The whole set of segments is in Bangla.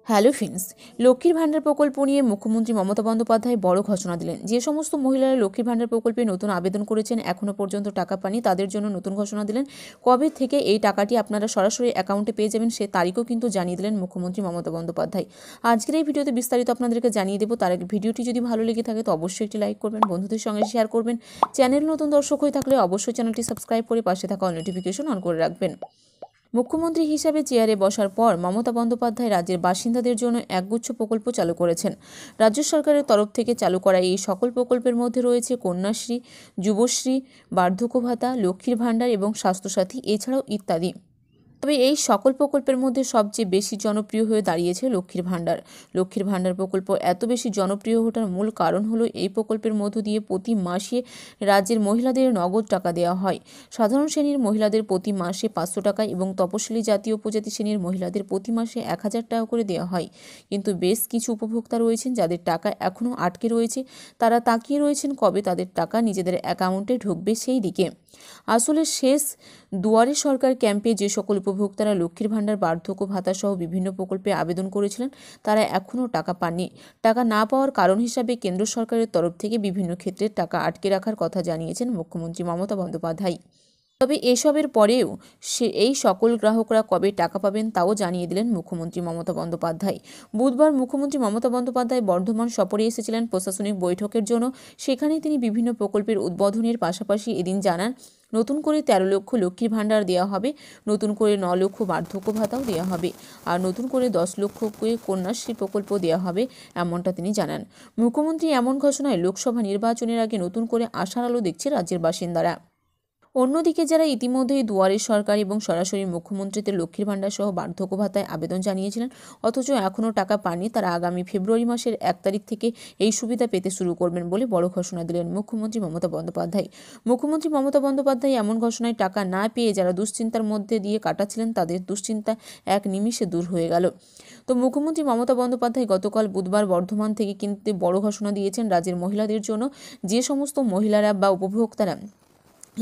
হ্যালো ফ্রেন্ডস, লক্ষ্মীর ভাণ্ডার প্রকল্প নিয়ে মুখ্যমন্ত্রী মমতা বন্দ্যোপাধ্যায় বড় ঘোষণা দিলেন। যে সমস্ত মহিলারা লক্ষ্মীর ভাণ্ডার প্রকল্পে নতুন আবেদন করেছেন, এখনও পর্যন্ত টাকা পাননি, তাদের জন্য নতুন ঘোষণা দিলেন। কবে থেকে এই টাকাটি আপনারা সরাসরি অ্যাকাউন্টে পেয়ে যাবেন সে তারিখও কিন্তু জানিয়ে দিলেন মুখ্যমন্ত্রী মমতা বন্দ্যোপাধ্যায়। আজকের এই ভিডিওতে বিস্তারিত আপনাদেরকে জানিয়ে দেবো। তার আগে ভিডিওটি যদি ভালো লেগে থাকে তো অবশ্যই একটি লাইক করবেন, বন্ধুদের সঙ্গে শেয়ার করবেন। চ্যানেল নতুন দর্শক হয়ে থাকলে অবশ্যই চ্যানেলটি সাবস্ক্রাইব করে পাশে থাকা অল নোটিফিকেশন অন করে রাখবেন। মুখ্যমন্ত্রী হিসাবে চেয়ারে বসার পর মমতা বন্দ্যোপাধ্যায় রাজ্যের বাসিন্দাদের জন্য একগুচ্ছ প্রকল্প চালু করেছেন। রাজ্য সরকারের তরফ থেকে চালু করা এই সকল প্রকল্পের মধ্যে রয়েছে কন্যাশ্রী, যুবশ্রী, বার্ধক্য ভাতা, লক্ষ্মীর ভাণ্ডার এবং স্বাস্থ্যসাথী, এছাড়াও ইত্যাদি। তবে এই সকল প্রকল্পের মধ্যে সবচেয়ে বেশি জনপ্রিয় হয়ে দাঁড়িয়েছে লক্ষ্মীর ভাণ্ডার। লক্ষ্মীর ভাণ্ডার প্রকল্প এত বেশি জনপ্রিয় ওঠার মূল কারণ হলো এই প্রকল্পের মধ্য দিয়ে প্রতি মাসে রাজ্যের মহিলাদের নগদ টাকা দেওয়া হয়। সাধারণ শ্রেণীর মহিলাদের প্রতি মাসে 500 টাকা এবং তপশিলি জাতীয় উপজাতি শ্রেণীর মহিলাদের প্রতি মাসে 1000 টাকা করে দেওয়া হয়। কিন্তু বেশ কিছু উপভোক্তা রয়েছেন যাদের টাকা এখনও আটকে রয়েছে। তারা তাকিয়ে রয়েছেন কবে তাদের টাকা নিজেদের অ্যাকাউন্টে ঢুকবে সেই দিকে। আসলে শেষ দুয়ারে সরকার ক্যাম্পে যে সকল উপভোক্তারা লক্ষ্মীর ভাণ্ডার, বার্ধক্য ভাতা সহ বিভিন্ন প্রকল্পে আবেদন করেছিলেন তারা এখনও টাকা পাননি। টাকা না পাওয়ার কারণ হিসাবে কেন্দ্র সরকারের তরফ থেকে বিভিন্ন ক্ষেত্রে টাকা আটকে রাখার কথা জানিয়েছেন মুখ্যমন্ত্রী মমতা বন্দ্যোপাধ্যায়। তবে এসবের পরেও এই সকল গ্রাহকরা কবে টাকা পাবেন তাও জানিয়ে দিলেন মুখ্যমন্ত্রী মমতা বন্দ্যোপাধ্যায়। বুধবার মুখ্যমন্ত্রী মমতা বন্দ্যোপাধ্যায় বর্ধমান সফরে এসেছিলেন প্রশাসনিক বৈঠকের জন্য। সেখানে তিনি বিভিন্ন প্রকল্পের উদ্বোধনের পাশাপাশি এদিন জানান, নতুন করে 13 লক্ষ লক্ষ্মীর ভাণ্ডার দেওয়া হবে, নতুন করে 9 লক্ষ বার্ধক্য ভাতাও দেওয়া হবে, আর নতুন করে 10 লক্ষ কন্যাশ্রী প্রকল্প দেওয়া হবে, এমনটা তিনি জানান। মুখ্যমন্ত্রী এমন ঘোষণায় লোকসভা নির্বাচনের আগে নতুন করে আশার আলো দেখছে রাজ্যের বাসিন্দারা। অন্যদিকে যারা ইতিমধ্যেই দুয়ারে সরকার এবং সরাসরি মুখ্যমন্ত্রীদের লক্ষ্মীর ভাণ্ডার সহ বার্ধক্য ভাতায় আবেদন জানিয়েছিলেন অথচ এখনও টাকা পাননি, তারা আগামী ফেব্রুয়ারি মাসের 1 তারিখ থেকে এই সুবিধা পেতে শুরু করবেন বলে বড় ঘোষণা দিলেন মুখ্যমন্ত্রী মমতা বন্দ্যোপাধ্যায়। মুখ্যমন্ত্রী মমতা বন্দ্যোপাধ্যায় এমন ঘোষণায় টাকা না পেয়ে যারা দুশ্চিন্তার মধ্যে দিয়ে কাটাচ্ছিলেন তাদের দুশ্চিন্তা এক নিমিষে দূর হয়ে গেল। তো মুখ্যমন্ত্রী মমতা বন্দ্যোপাধ্যায় গতকাল বুধবার বর্ধমান থেকে কিন্তু বড় ঘোষণা দিয়েছেন রাজ্যের মহিলাদের জন্য। যে সমস্ত মহিলারা বা উপভোক্তারা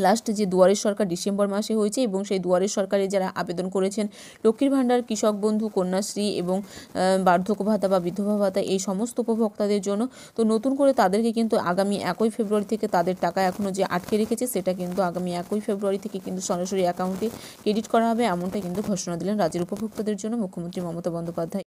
লাস্ট যে দুয়ারের সরকার ডিসেম্বর মাসে হয়েছে এবং সেই দুয়ারের সরকারে যারা আবেদন করেছেন লক্ষ্মীর ভাণ্ডার, কৃষক বন্ধু, কন্যাশ্রী এবং বার্ধক্য ভাতা বা বিধবা ভাতা, এই সমস্ত উপভোক্তাদের জন্য তো নতুন করে তাদেরকে কিন্তু আগামী 1 ফেব্রুয়ারি থেকে তাদের টাকা এখনও যে আটকে রেখেছে সেটা কিন্তু আগামী 1 ফেব্রুয়ারি থেকে কিন্তু সরাসরি অ্যাকাউন্টে ক্রেডিট করা হবে, এমনটা কিন্তু ঘোষণা দিলেন রাজ্যের উপভোক্তাদের জন্য মুখ্যমন্ত্রী মমতা বন্দ্যোপাধ্যায়।